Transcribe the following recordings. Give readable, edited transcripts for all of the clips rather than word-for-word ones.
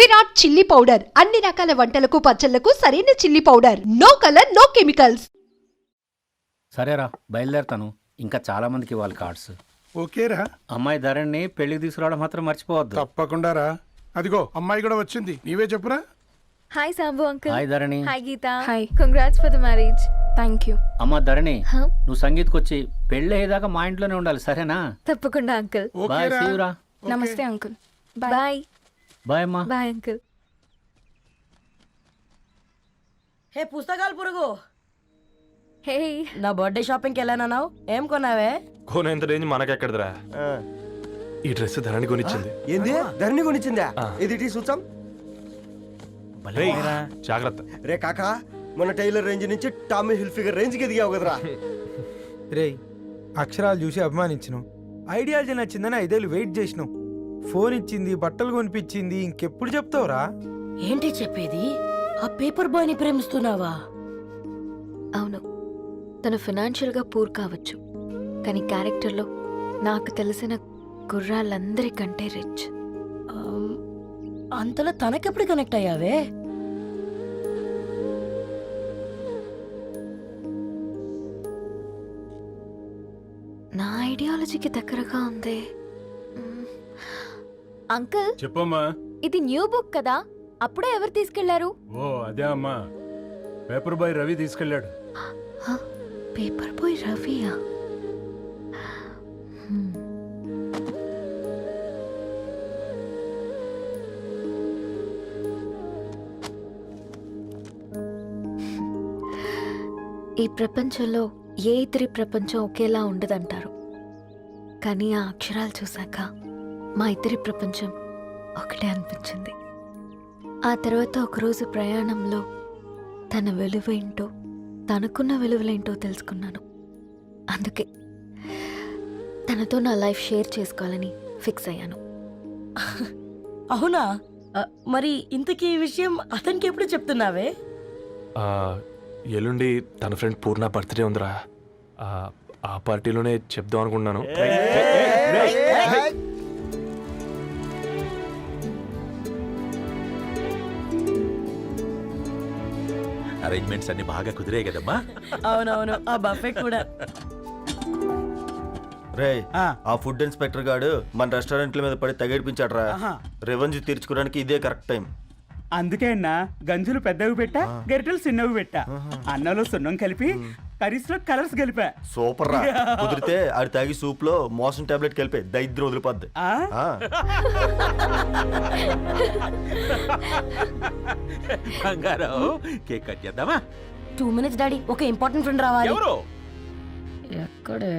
Virat chilli powder అన్ని రకాల వంటలకు పచ్చళ్లకు సరైన chilli powder. No colour no chemicals. సరేరా బయలుదేరతాను. ఇంకా చాలా మందికి ఇవ్వాలి కార్డ్స్. ఓకేరా. అమ్మాయి ధరణి పెళ్లికి తీసుకురావడం మాత్రం మర్చిపోవద్దు. తప్పకుండా రా. అదిగో అమ్మాయి కూడా వచ్చింది. నీవే చెప్పురా. Hi Sambu uncle. Hi Dharani. Hi Geetha. Hi. Congrats for the marriage. Thank you. అమ్మ ధరణి, Huh? నువ్వు సంగీత్కి వచ్చి పెళ్లి అయ్యేదాకా మా ఇంట్లోనే ఉండాలి, సరేనా? తప్పకుండా అంకుల్. బాయ్, ఓకేరా. సీ యు రా. నమస్తే అంకుల్. బాయ్. బాయ్ అమ్మా. Bye uncle. హే పుస్తకాలు పురుగు, హే నా బర్త్డే షాపింగ్కి వెళ్ళానన్నావు, ఏం కొన్నావే? కోనేంత రేంజ్ మనకెక్కడదిరా. ఈ డ్రెస్ ధరణి కొనిచ్చింది. ఏంది ధరణి కొనిచ్చిందా? ఇది టీ సూచం. రేయ్, జాగ్రత్త. రే కాకా, మన టైలర్ రేంజ్ నుంచి టామీ హిల్ఫిగర్ రేంజ్ కి ఎదిగావు కదరా. రే అక్షరాలు చూసి అభిమానించను, ఐడియాలజీ నచ్చిందని 5 ఏళ్ళు వెయిట్ చేసినావు. ఫోన్ ఇచ్చింది, బట్టలు కొనిపించింది, ఇంకెప్పుడు చెప్తావురా? ఏంటి చెప్పేది? ఆ పేపర్ బాయ్ ని ప్రేమిస్తున్నావా? అవును, తను ఫినాన్షియల్గా పూర్ కావచ్చు, కానీ క్యారెక్టర్లో నాకు తెలిసిన కుర్రాళ్ళందరికంటే రిచ్. అంతలో తనకెప్పుడు కనెక్ట్ అయ్యావే? నా ఐడియాలజీకి దగ్గరగా ఉంది. అంకుల్ చెప్పమ్మా. ఇది న్యూ బుక్ కదా, అప్పుడే ఎవరు తీసుకెళ్లారు? ఓ అదే అమ్మా, పేపర్ బాయ్ రవి తీసుకెళ్ళాడు. పేపర్ బాయ్ రవియా? ఈ ప్రపంచంలో ఏ ఇద్దరి ప్రపంచం ఒకేలా ఉండదంటారు, కానీ ఆ అక్షరాలు చూశాక మా ఇద్దరి ప్రపంచం ఒకటే అనిపించింది. ఆ తర్వాత ఒకరోజు ప్రయాణంలో తన విలువేంటో, తనకున్న విలువలేంటో తెలుసుకున్నాను. అందుకే తనతో నా లైఫ్ షేర్ చేసుకోవాలని ఫిక్స్ అయ్యాను. అవునా? మరి ఇంతకీ ఈ విషయం అతనికి ఎప్పుడు చెప్తున్నావే? ఎల్లుండి తన ఫ్రెండ్ పూర్ణ బర్త్డే ఉందిరా. ఆ పార్టీలోనే చెప్దాం అనుకున్నాను. అరేంజ్మెంట్స్ అన్ని బాగా కుదిరాయి కదమ్మా. అవునవును, ఆ బఫే కూడా. రే ఆ ఫుడ్ ఇన్స్పెక్టర్ గాడు మన రెస్టారెంట్ల మీద పడి తగేడిపించాడు రా. రెవెన్యూ తీర్చుకోవడానికి ఇదే కరెక్ట్ టైం. అందుకే అన్న గంజులు పెద్దవి పెట్టా, గరిటెలు చిన్నవి పెట్టా. అన్నంలో సున్నం కలిపి, కర్రీస్ లో కలర్స్ కలిపా. సూపర్ రా. కుదిరితే ఆడి తాగి సూప్ లో మోషన్ టాబ్లెట్ కలిపి దరిద్రం వదిలిపోద్ది. బంగారం, కేక్ కట్ చేద్దామా? 2 minutes డాడీ, ఒక ఇంపార్టెంట్ ఫ్రెండ్ రావాలి. ఎవరు? ఎక్కడే?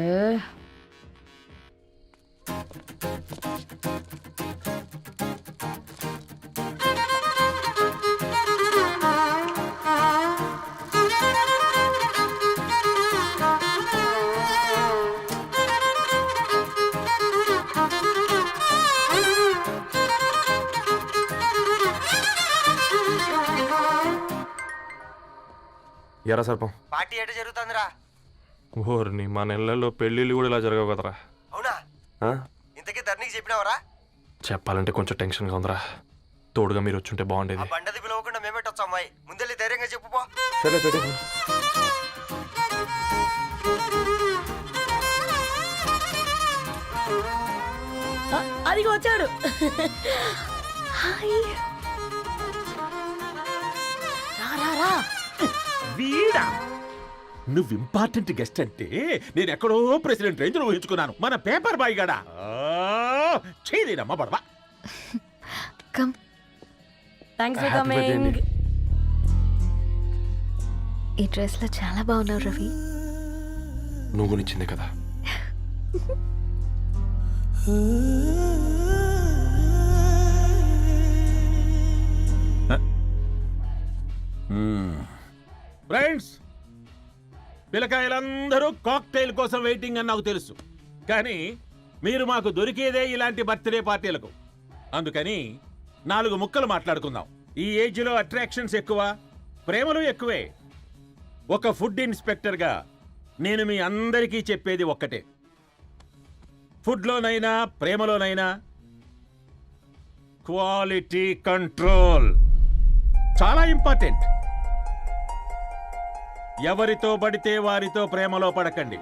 ఎరా సర్పం, పార్టీ ఎట జరుగుతుందిరా? ఓర్ని మా నెలల్లో పెళ్ళిళ్ళు కూడా ఇలా జరగవు కదరా. అవునా? ఇంతకీ ధరణికి చెప్పినావరా? చెప్పాలంటే కొంచెం టెన్షన్గా ఉందిరా. తోడుగా మీరు వచ్చుంటే బాగుండేది. బండది పిలవకుండా మేమేటొచ్చు అమ్మాయి, ముందెళ్ళి ధైర్యంగా చెప్పుపో. సరే పెట్టి. అదిగో వచ్చాడు. హాయ్. రా. వీడా? నువ్వు ఇంపార్టెంట్ గెస్ట్ అంటే నేను ఎక్కడో ప్రెసిడెంట్ రేంజ్ లో ఊహించుకున్నాను. మన పేపర్ బాయ్ గడా చేయలేనమ్మా బడవా. కమ్. Thanks for coming. ఈ డ్రెస్ లో చాలా బాగున్నావు రవి. నువ్వు కొనిచ్చిందే కదా. ఫ్రెండ్స్, పిల్లకాయలందరూ కాక్టైల్ కోసం వెయిటింగ్ అని నాకు తెలుసు, కానీ మీరు మాకు దొరికేదే ఇలాంటి బర్త్డే పార్టీలకు. అందుకని 4 ముక్కలు మాట్లాడుకుందాం. ఈ ఏజ్లో అట్రాక్షన్స్ ఎక్కువ, ప్రేమలు ఎక్కువే. ఒక ఫుడ్ ఇన్స్పెక్టర్గా నేను మీ అందరికీ చెప్పేది ఒక్కటే, ఫుడ్లోనైనా ప్రేమలోనైనా క్వాలిటీ కంట్రోల్ చాలా ఇంపార్టెంట్. ఎవరితో పడితే వారితో ప్రేమలో పడకండి.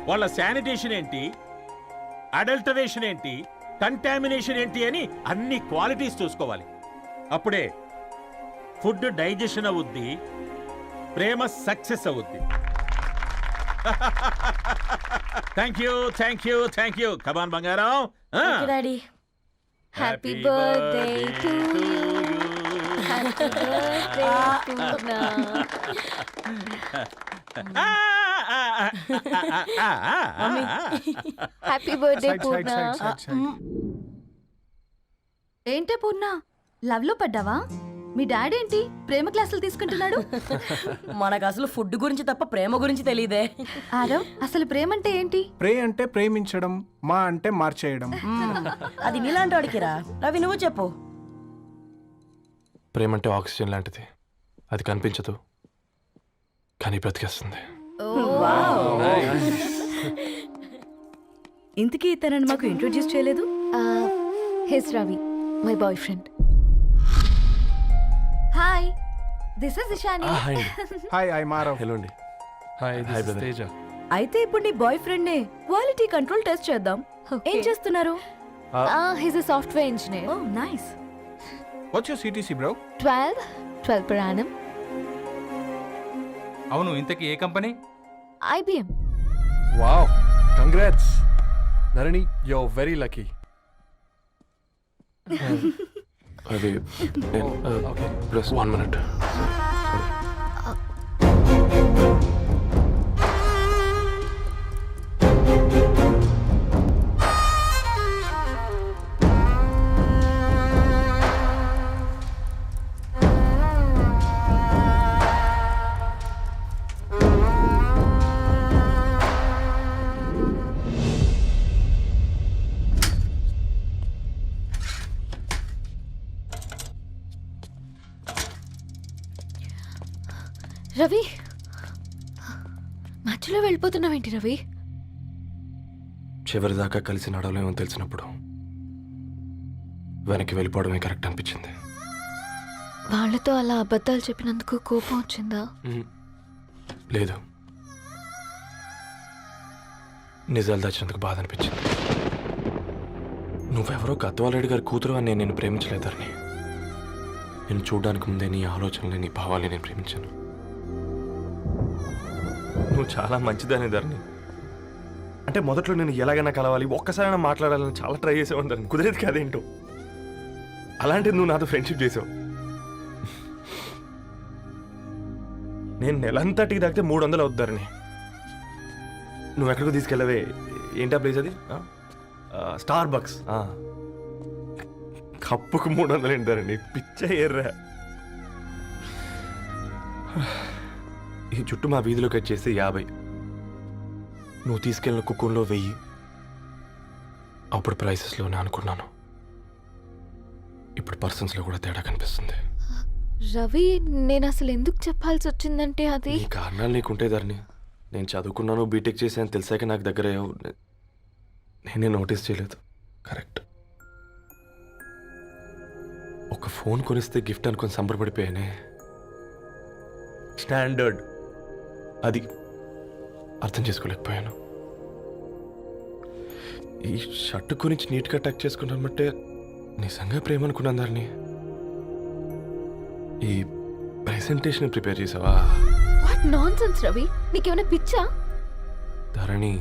వాళ్ళ శానిటేషన్ ఏంటి, అడల్టరేషన్ ఏంటి, కంటామినేషన్ ఏంటి అని అన్ని క్వాలిటీస్ చూసుకోవాలి. అప్పుడే ఫుడ్ డైజెషన్ అవుద్ది, ప్రేమ సక్సెస్ అవుద్ది. Thank you, thank you, thank you. Come on బంగారం. Daddy happy birthday to you. Happy birthday Purna. Happy birthday Purna. ఏంటే పూర్ణ, లవ్ లో పడ్డావా? మీ డాడీ ఏంటి ప్రేమ క్లాసులు తీసుకుంటున్నాడు? మనకు అసలు ఫుడ్ గురించి తప్ప ప్రేమ గురించి తెలియదే. ఆరవ్, అసలు ప్రేమ అంటే ఏంటి? ప్రే అంటే ప్రేమించడం, మా అంటే మార్చేయడం. అది నీలాంటి వాడికిరా. రవి నువ్వు చెప్పు. ప్రేమ అంటే ఆక్సిజన్ లాంటిది. అది కనిపించదు కానీ బ్రతికేస్తుంది. ఇంతకీ తనని మాకు ఇంట్రొడ్యూస్ చేయలేదు. He's Ravi, my boyfriend. Hi, this is Ishani. Hi, I మారవ్. హలో అండి. Hi brother. తేజ. అయితే ఇప్పుడు నీ బాయ్ ఫ్రెండ్ నే క్వాలిటీ కంట్రోల్ టెస్ట్ చేద్దాం. ఏం చేస్తున్నారు? He's a software engineer. Oh nice. What's your CTC bro? 12 per annum. అవును, ఇంతకీ ఏ కంపెనీ? IBM. Wow, congrats Dharani, you are very lucky. అది ఓకే, ప్లస్ 1 minute. రవి, మధ్యలో వెళ్ళిపోతున్నావేంటి రవి? చివరిదాకా కలిసి నడవలేమో తెలిసినప్పుడు వెనక్కి వెళ్ళిపోవడమే కరెక్ట్ అనిపించింది. వాళ్ళతో అలా అబద్ధాలు చెప్పినందుకు కోపం వచ్చిందా? లేదు, నిజాలు దాచినందుకు బాధ అనిపించింది. నువ్వెవరో గద్వాలరెడ్డి గారి కూతురు అని నేను నిన్ను ప్రేమించలేదని. నేను చూడడానికి ముందే నీ ఆలోచనలు, నీ భావాలని నేను ప్రేమించాను. నువ్వు చాలా మంచిదాని ధరణి. అంటే మొదట్లో నేను ఎలాగైనా కలవాలి, ఒక్కసారైనా మాట్లాడాలని చాలా ట్రై చేసేవాడిని ధరణి. కుదిరేది కాదేంటో. అలాంటిది నువ్వు నాతో ఫ్రెండ్షిప్ చేసావు. నేను నెలంతటికి తాకితే 300 అవుతారని. నువ్వు ఎక్కడికో తీసుకెళ్ళవే, ఏంటా ప్లేస్ అది? Star bucks. కప్పుకు 300 ఏంటారండి, పిచ్చ ఎర్రా. ఈ చుట్టూ మా వీధిలో కట్ చేస్తే 50. నువ్వు తీసుకెళ్ళిన కుక్కర్లో 1000. అప్పుడు ప్రైసెస్లోనే అనుకున్నాను, ఇప్పుడు పర్సన్స్లో కూడా తేడా కనిపిస్తుంది. రవి, నేను అసలు ఎందుకు చెప్పాల్సి వచ్చిందంటే అది నీ కారణాలు నీకుంటే ధరణి. నేను చదువుకున్నాను, బీటెక్ చేశాను తెలిసాక నాకు దగ్గర నేనే నోటీస్ చేయలేదు. కరెక్ట్. ఒక ఫోన్ కొనిస్తే గిఫ్ట్ అనుకొని సంబరపడిపోయానే. స్టాండర్డ్ అది అర్థం చేసుకోలేకపోయాను. ఈ షర్టు గురించి నీట్గా టక్ చేసుకున్నామంటే నిజంగా ప్రేమ అనుకున్నాను దాన్ని. ఈ ప్రెజెంటేషన్ ప్రిపేర్ చేసావా? వాట్ నాన్సెన్స్ రవి, నీకేమైనా పిచ్చా? ధరణి,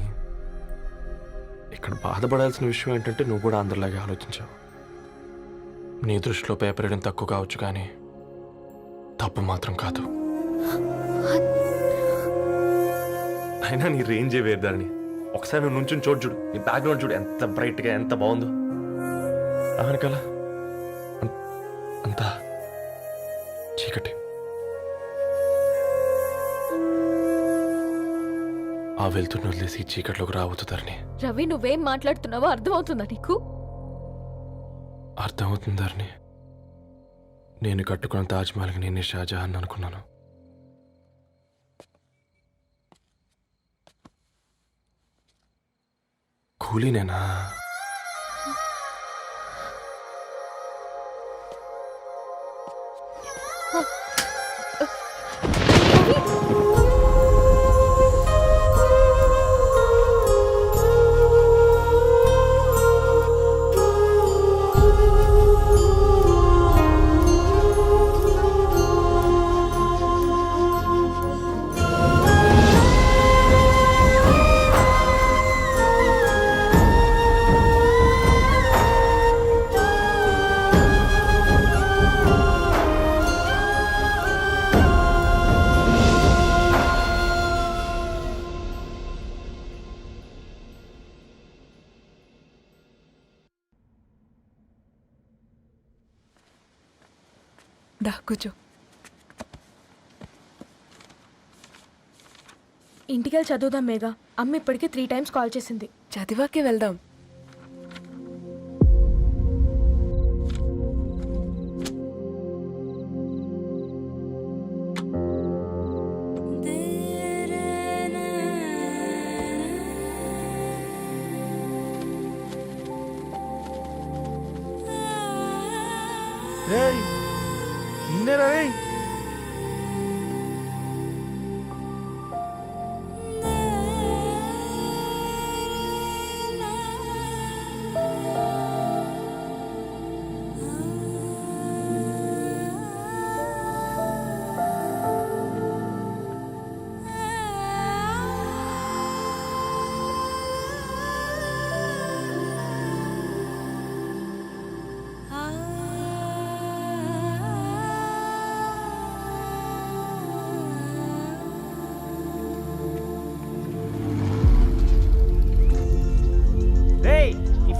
ఇక్కడ బాధపడాల్సిన విషయం ఏంటంటే నువ్వు కూడా అందరిలాగే ఆలోచించావు. నీ దృష్టిలో పేపర్ వేయడం తక్కువ కావచ్చు కానీ తప్పు మాత్రం కాదు. అయినా నీ రేంజే వేరు ధరణి. ఒకసారి నువ్వు నుంచుని చూడు, నీ బ్యాక్గ్రౌండ్ చూడు ఎంత బ్రైట్గా, ఎంత బాగుందో. వెనకాల అంతా చీకటి. ఆ వెళ్తున్న వదిలేసి చీకట్లోకి రాబోతుందని. రవి, నువ్వేం మాట్లాడుతున్నావో అర్థమవుతుందా నీకు? అర్థమవుతుందని. నేను కట్టుకున్న తాజ్మహల్కి నేనే షాజహాన్ అనుకున్నాను. కూలీనేనా? దా కూర్చో. ఇంటికెళ్ళి చదువుదాం మేఘా. అమ్మ ఇప్పటికే 3 times కాల్ చేసింది. చదివాకే వెళ్దాం. రేయ్ నిన్నేరా రేయ్.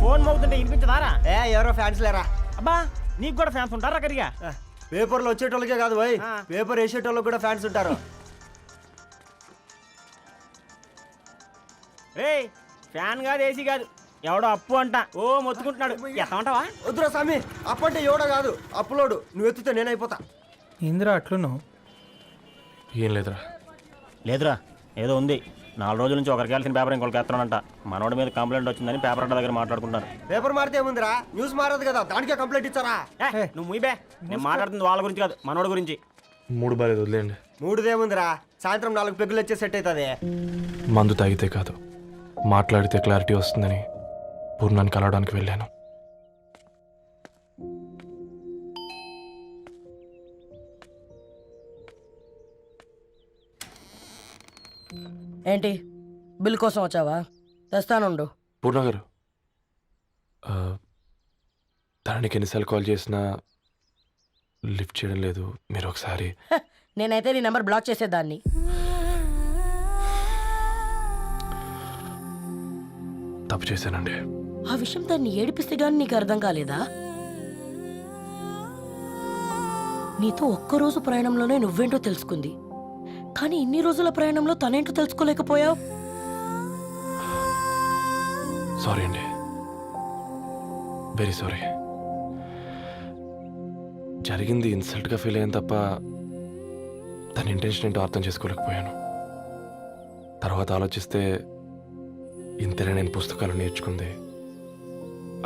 ఫోన్ మోగుతుంటే వినిపించదారా? ఎవరో ఫ్యాన్స్ లేరా? అబ్బా నీకు కూడా ఫ్యాన్స్ ఉంటారా కరిగా? పేపర్లో వచ్చేటోళ్ళకే కాదు భయ్, పేపర్ వేసేటోళ్ళకి కూడా ఫ్యాన్స్ ఉంటారు. రేయ్ ఫ్యాన్ కాదు ఏసీ కాదు, ఎవడో అప్పు అంట ఓ మొత్తుకుంటున్నాడు. ఎత్తమంటావా? వద్దురా స్వామి, అప్పు అంటే ఎవడో కాదు, అప్పులోడు. నువ్వు ఎత్తుతే నేనైపోతా. ఇందిరా అట్లున్నావు? ఏం లేదురా. లేదురా, ఏదో ఉంది. 4 రోజుల నుంచి ఒకరికి వెళ్ళిన పేపర్ ఇంకొకరికి ఎత్తనంట. మనోడి మీద కంప్లైంట్ వచ్చిందని పేపర్ అడ్డ దగ్గర మాట్లాడుకుంటారు. పేపర్ మారితే ఏముందిరా, న్యూస్ మారదు కదా, దానికే కంప్లైంట్ ఇచ్చారా? నువ్వు ముయ్యబే, నేను మాట్లాడుతుంది వాళ్ళ గురించి కాదు, మనోడి గురించి. 3 బాలేదు, వదిలేండి. 3దేముందిరా, సాయంత్రం 4 పెగ్గులు వచ్చే సెట్ అవుతుంది. మందు తాగితే కాదు, మాట్లాడితే క్లారిటీ వస్తుందని పూర్ణాన్ని కలవడానికి వెళ్ళాను. ఏంటి బిల్ కోసం వచ్చావా? తెస్తానుండు. పూర్ణ గారు, తనకి ఎన్నిసార్లు కాల్ చేసినా లిఫ్ట్ చేయడం లేదు. మీరు ఒకసారి. నేనైతే నీ నెంబర్ బ్లాక్ చేసేదాన్ని. తప్పు చేశానండి. ఆ విషయం దాన్ని ఏడిపిస్తే గానీ నీకు అర్థం కాలేదా? నీతో ఒక్కరోజు ప్రయాణంలోనే నువ్వేంటో తెలుసుకుంది, కానీ ఇన్ని రోజుల ప్రయాణంలో తనేంటో తెలుసుకోలేకపోయావు. సారీ అండి, వెరీ సారీ. జరిగింది ఇన్సల్ట్గా ఫీల్ అయ్యాను తప్ప తన ఇంటెన్షన్ ఏంటో అర్థం చేసుకోలేకపోయాను. తర్వాత ఆలోచిస్తే ఇంతనే నేను పుస్తకాలు నేర్చుకుంది,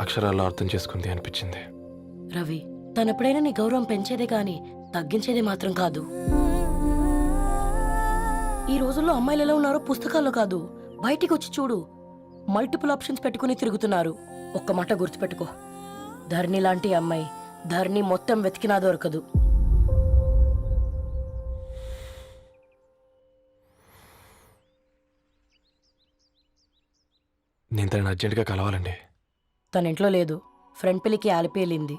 అక్షరాల్లో అర్థం చేసుకుంది అనిపించింది. రవి, తనెప్పుడైనా నీ గౌరవం పెంచేదే గాని తగ్గించేదే మాత్రం కాదు. ఈ రోజుల్లో అమ్మాయిలు ఎలా ఉన్నారో పుస్తకాల్లో కాదు, బయటికి వచ్చి చూడు. మల్టిపుల్ ఆప్షన్స్ పెట్టుకుని తిరుగుతున్నారు. ఒక్క మాట గుర్తుపెట్టుకో, ధరణి లాంటి అమ్మాయి ధరణి మొత్తం వెతికినా దొరకదు. నేను తనని అర్జెంటుగా కలవాలండి. తన ఇంట్లో లేదు, ఫ్రెండ్ పెళ్లికి ఆలిపేలింది.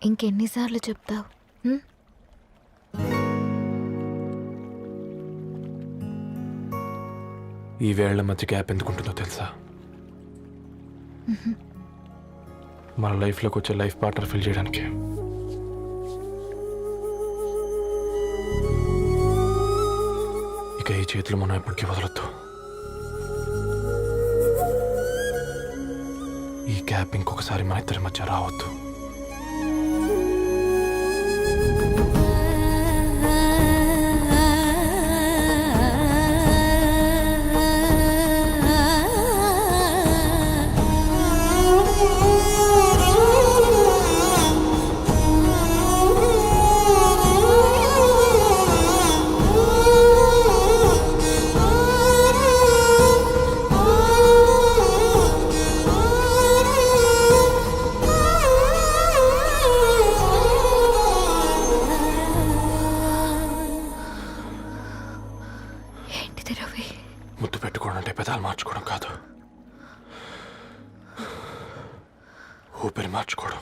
ఇంకెన్నిసార్లు చెప్తావు? ఈ వేళ్ల మధ్య గ్యాప్ ఎందుకుంటుందో తెలుసా? మన లైఫ్లోకి వచ్చే లైఫ్ పార్ట్నర్ ఫిల్ చేయడానికి. ఇక ఈ చేతులు మనం ఎప్పటికీ వదలొద్దు. ఈ గ్యాప్ ఇంకొకసారి మన ఇద్దరి మధ్య రావద్దు. ముద్దు పెట్టుకోవడం అంటే పెదాలు మార్చుకోవడం కాదు, ఊపిరి మార్చుకోవడం.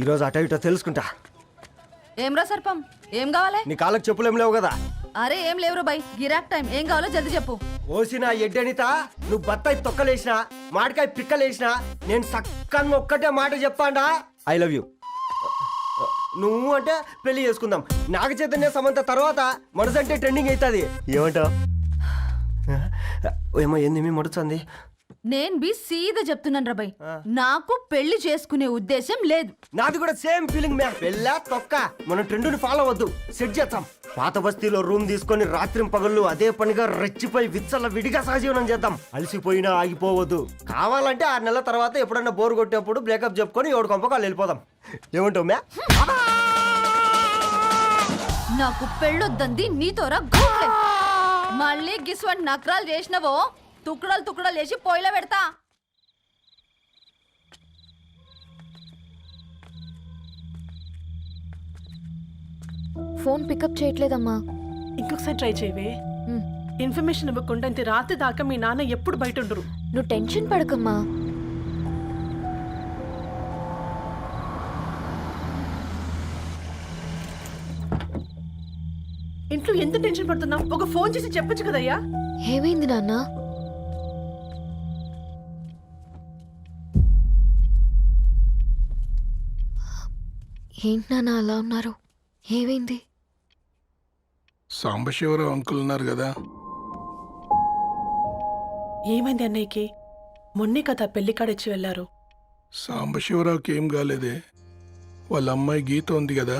ఈరోజు అటో ఇటో తెలుసుకుంటా. ఏమ్రా సర్పం, ఏం కావాలి? నీ కాళ్ళకి చెప్పులేం లేవు కదా? అరే ఏం లేవురా బై, గిరాక్ టైం. ఏం కావాలో జల్దీ చెప్పు. ఓసిన ఎడ్డనిత, నువ్వు బత్తాయి తొక్కలేసినా మాడికాయ పిక్కలేసినా నేను సక్కగా ఒక్కటే మాట చెప్పాడా, ఐ లవ్ యూ. నువ్వు అంటే పెళ్లి చేసుకుందాం. నాగ చైతన్య సమంత తర్వాత మనసంటే ట్రెండింగ్ అవుతుంది. ఏమంటావు? ఏమో ఏంది మడుతుంది? నేను బి సీదా చెప్తున్నాను రాబాయ్, నాకు పెళ్లి చేసుకునే ఉద్దేశం లేదు. నాది కూడా సేమ్ ఫీలింగ్ మ్యా. పెళ్ళా తొక్క, మనం ట్రెండ్ని ఫాలో అవద్దు, సెట్ చేద్దాం. పాత బస్తీలో రూమ్ తీసుకొని రాత్రి పగళ్ళు అదే పనిగా రెచ్చిపోయి విచ్చల విడిగా సహజీవనం చేద్దాం. అలసిపోయినా ఆగిపోవద్దు. కావాలంటే 6 నెలల తర్వాత ఎప్పుడన్నా బోర్ కొట్టేప్పుడు బ్రేకప్ చెప్పుకొని ఎవడు కొంపకాలు వెళ్ళిపోదాం. ఏమంటావు మ్యా? నాకు పెళ్ళొద్దంది నీతోరా గోలే. మళ్ళీ గిస్వంటి నక్రాలు చేసినవో తుక్కడలు తుక్కడలు చేసి పొయ్యిలో పెడతా. ఫోన్ పికప్ చేయట్లేదమ్మా. ఇంకొకసారి ట్రై చేయవే. ఇన్ఫర్మేషన్ ఇవ్వకుండా ఇంత రాత్రి దాకా మీ నాన్న ఎప్పుడు బయట ఉండరు. నువ్వు టెన్షన్ పడకమ్మా. ఇంట్లో ఎంత టెన్షన్ పడుతున్నావు? ఒక ఫోన్ చేసి చెప్పొచ్చు కదయ్యా. ఏమైంది నాన్న? ఏంటి నాన్న అలా ఉన్నారు? ఏమైంది? సాంబశివరావు అంకుల్ ఉన్నారు కదా, ఏమైంది అన్నయ్యకి? మొన్నే కదా పెళ్లి కాడిచ్చి వెళ్ళారు. సాంబశివరావుకి ఏం కాలేదే. వాళ్ళ అమ్మాయి గీత ఉంది కదా,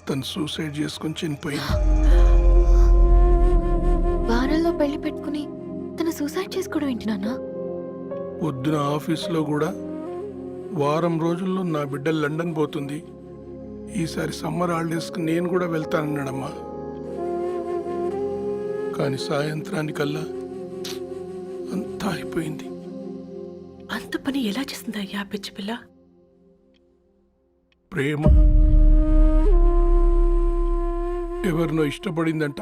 తను సూసైడ్ చేసుకుని చనిపోయింది. వారాల్లో పెళ్లి పెట్టుకుని తను సూసైడ్ చేసుకోవడం ఏంటి నాన్న? పొద్దున ఆఫీస్లో కూడా వారం రోజుల్లో నా బిడ్డ లండన్ పోతుంది, ఈసారి సమ్మర్ హాలిడేస్కి నేను కూడా వెళ్తానన్నాడమ్మా. కానీ సాయంత్రానికల్లా అంతా అయిపోయింది. అంత పని ఎలా చేస్తుందయ్యా పిచ్చి పిల్ల? ప్రేమ ఎవరినో ఇష్టపడిందంట,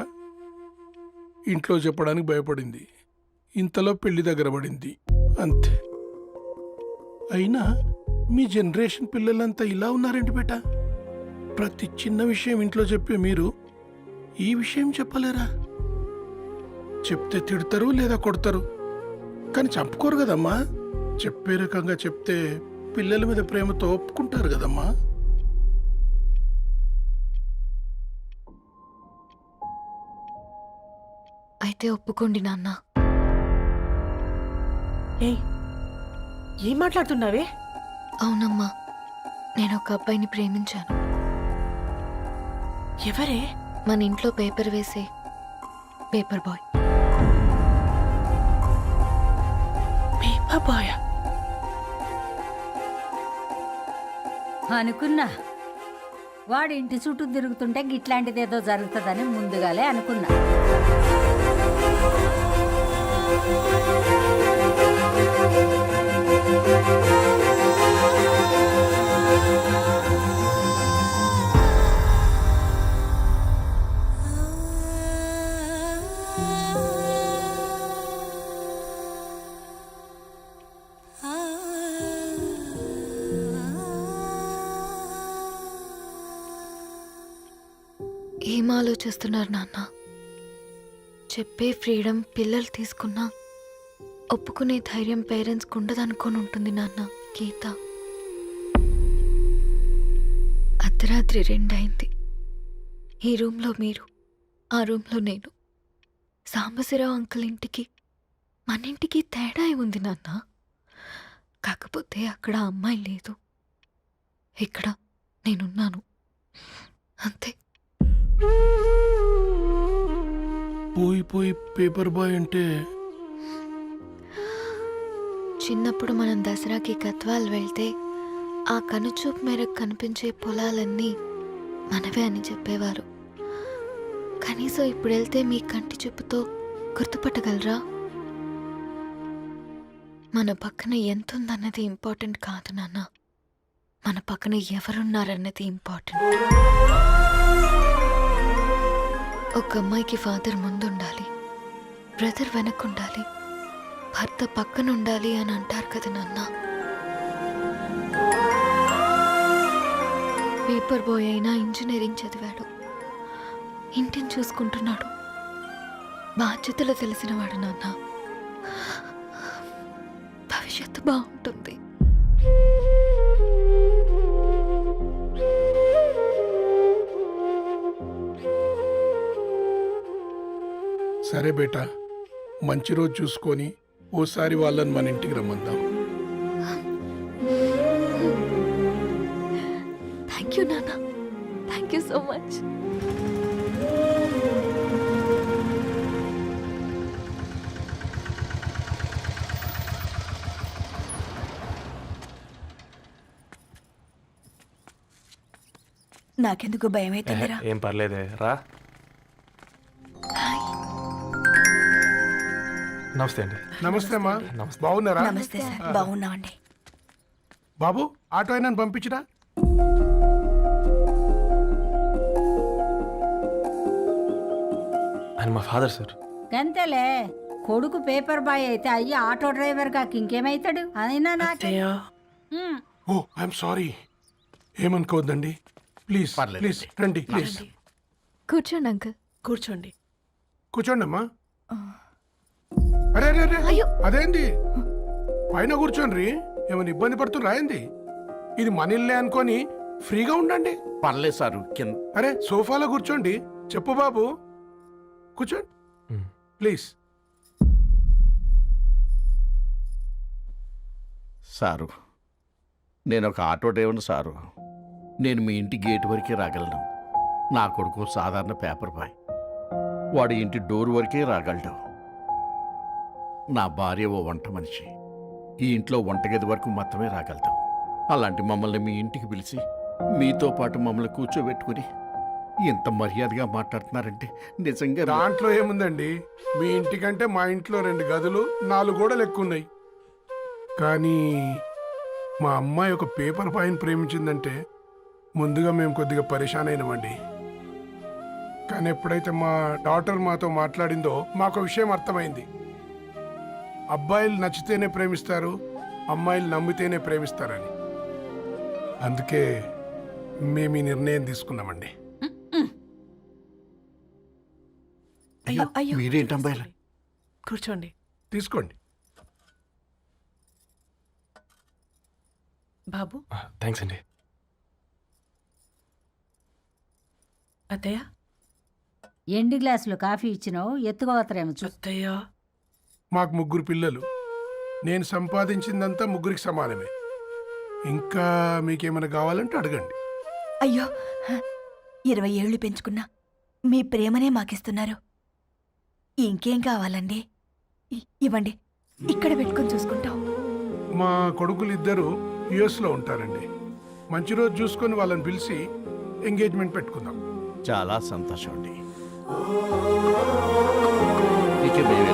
ఇంట్లో చెప్పడానికి భయపడింది. ఇంతలో పెళ్లి దగ్గర పడింది, అంతే. అయినా మీ జనరేషన్ పిల్లలంతా ఇలా ఉన్నారండి బేట. ప్రతి చిన్న విషయం ఇంట్లో చెప్పే మీరు ఈ విషయం చెప్పలేరా? చెప్తే తిడతారు లేదా కొడతారు, కానీ చంపుకోరు కదమ్మా. చెప్పే రకంగా చెప్తే పిల్లల మీద ప్రేమతో ఒప్పుకుంటారు కదమ్మా. అయితే ఒప్పుకోండి నాన్న. ఏం మాట్లాడుతున్నావే? అవునమ్మా, నేను ఒక అబ్బాయిని ప్రేమించాను. ఎవరే? మన ఇంట్లో పేపర్ వేసే పేపర్ బాయ్. పేపర్ బాయ్ అనుకున్నా. వాడి ఇంటి చుట్టూ తిరుగుతుంటే గిట్లాంటిదేదో జరుగుతుందని ముందుగాలే అనుకున్నా. ఏం ఆలోచిస్తున్నారు నాన్న? చెప్పే ఫ్రీడమ్ పిల్లలు తీసుకున్నా ఒప్పుకునే ధైర్యం పేరెంట్స్కి ఉండదనుకొని ఉంటుంది నాన్న. గీత, అర్ధరాత్రి 2 అయింది. ఈ రూమ్లో మీరు, ఆ రూమ్లో నేను. సాంబశివరావు అంకుల్ ఇంటికి మన ఇంటికి తేడా ఉంది నాన్న. కాకపోతే అక్కడ అమ్మాయి లేదు, ఇక్కడ నేనున్నాను, అంతే. పోయి పేపర్ బాయ్ అంటే చిన్నప్పుడు మనం దసరాకి గద్వాల్ వెళ్తే ఆ కనుచూపు మేరకు కనిపించే పొలాలన్నీ మనవే అని చెప్పేవారు. కనీసం ఇప్పుడు వెళ్తే మీ కంటి చూపుతో గుర్తుపట్టగలరా? మన పక్కన ఎంతుందన్నది ఇంపార్టెంట్ కాదు నాన్న, మన పక్కన ఎవరున్నారన్నది ఇంపార్టెంట్. ఒక అమ్మాయికి ఫాదర్ ముందుండాలి, బ్రదర్ వెనక్కుండాలి, భర్త పక్కన ఉండాలి అని అంటారు కదా నాన్న. పేపర్ బాయ్ అయినా ఇంజనీరింగ్ చదివాడు, ఇంటిని చూసుకుంటున్నాడు, బాధ్యతలు తెలిసినవాడు నాన్న. భవిష్యత్తు బాగుంటుంది. సరే బేటా, మంచి రోజు చూసుకొని ఓసారి వాళ్ళని మన ఇంటికి రమ్మందాం. థ్యాంక్ యూ నాన్న, థ్యాంక్ యూ సో మచ్. నాకెందుకు భయం అవుతుందిరా. ఏం పర్లేదే, రా. నమస్తే అండి. నమస్తే అమ్మా, బాగున్నారా? నమస్తే సార్, బాగున్నామండి. బాబు, ఆటో అయినా పంపించరా? ఆయన మా ఫాదర్ సార్. గంతేలే, కొడుకు పేపర్ బాయ్ అయితే అయ్యి ఆటో డ్రైవర్ కాక ఇంకేమైతాడు? అయినా నాకు ఓ ఐఎమ్ సారీ, ఏమనుకోవద్దండి. ప్లీజ్ ప్లీజ్ రండి, ప్లీజ్ కూర్చోండి అంకుల్. కూర్చోండి. కూర్చోండి అమ్మా. అరే అరే అరే, అదేంది పైన కూర్చోండి, ఏమైనా ఇబ్బంది పడుతున్నా ఏంది? ఇది మన ఇల్లే అనుకొని ఫ్రీగా ఉండండి. పర్లేదు సారు, కింద. అరే సోఫాలో కూర్చోండి. చెప్పు బాబు, కూర్చోండి ప్లీజ్. సారు, నేను ఒక ఆటో డ్రైవర్ని సారు. నేను మీ ఇంటి గేట్ వరకే రాగలను. నా కొడుకు సాధారణ పేపర్ బాయ్, వాడి ఇంటి డోర్ వరకే రాగలడు. నా భార్య ఓ వంట మనిషి, ఈ ఇంట్లో వంటగది వరకు మాత్రమే రాగలుగుతాం. అలాంటి మమ్మల్ని మీ ఇంటికి పిలిచి మీతో పాటు మమ్మల్ని కూర్చోబెట్టుకుని ఎంత మర్యాదగా మాట్లాడుతున్నారంటే నిజంగా. దాంట్లో ఏముందండి, మీ ఇంటికంటే మా ఇంట్లో 2 గదులు 4 గోడలు ఎక్కువ ఉన్నాయి. కానీ మా అమ్మాయి ఒక పేపర్ బాయ్ని ప్రేమించిందంటే ముందుగా మేము కొద్దిగా పరేషాన్ అయినామండి. కానీ ఎప్పుడైతే మా డాటర్ మాతో మాట్లాడిందో మాకు విషయం అర్థమైంది. అబ్బాయిలు నచ్చితేనే ప్రేమిస్తారు, అమ్మాయిలు నమ్మితేనే ప్రేమిస్తారని. అందుకే మేము ఈ నిర్ణయం తీసుకున్నామండి. అయ్యో, మీరేంటి అమ్మాయిలు? కూర్చోండి. తీసుకోండి. బాబు. థ్యాంక్స్ అండి. అత్తయ్య, ఎండి గ్లాసులో కాఫీ ఇచ్చినావు, ఎత్తుకోవతరేమో చూ. అత్తయ్య, మాకు 3 పిల్లలు. నేను సంపాదించిందంతా 3కి సమానమే. ఇంకా మీకేమైనా కావాలంటే అడగండి. అయ్యో, 20 ఏళ్ళు పెంచుకున్నా మీ ప్రేమనే మాకిస్తున్నారు. ఇంకేం కావాలండి? ఇవ్వండి, ఇక్కడ పెట్టుకొని చూసుకుంటాం. మా కొడుకులు 2 యుఎస్లో ఉంటారండి. మంచి రోజు చూసుకొని వాళ్ళని పిలిచి ఎంగేజ్మెంట్ పెట్టుకుందాం. చాలా సంతోషం అండి. ఇక మేము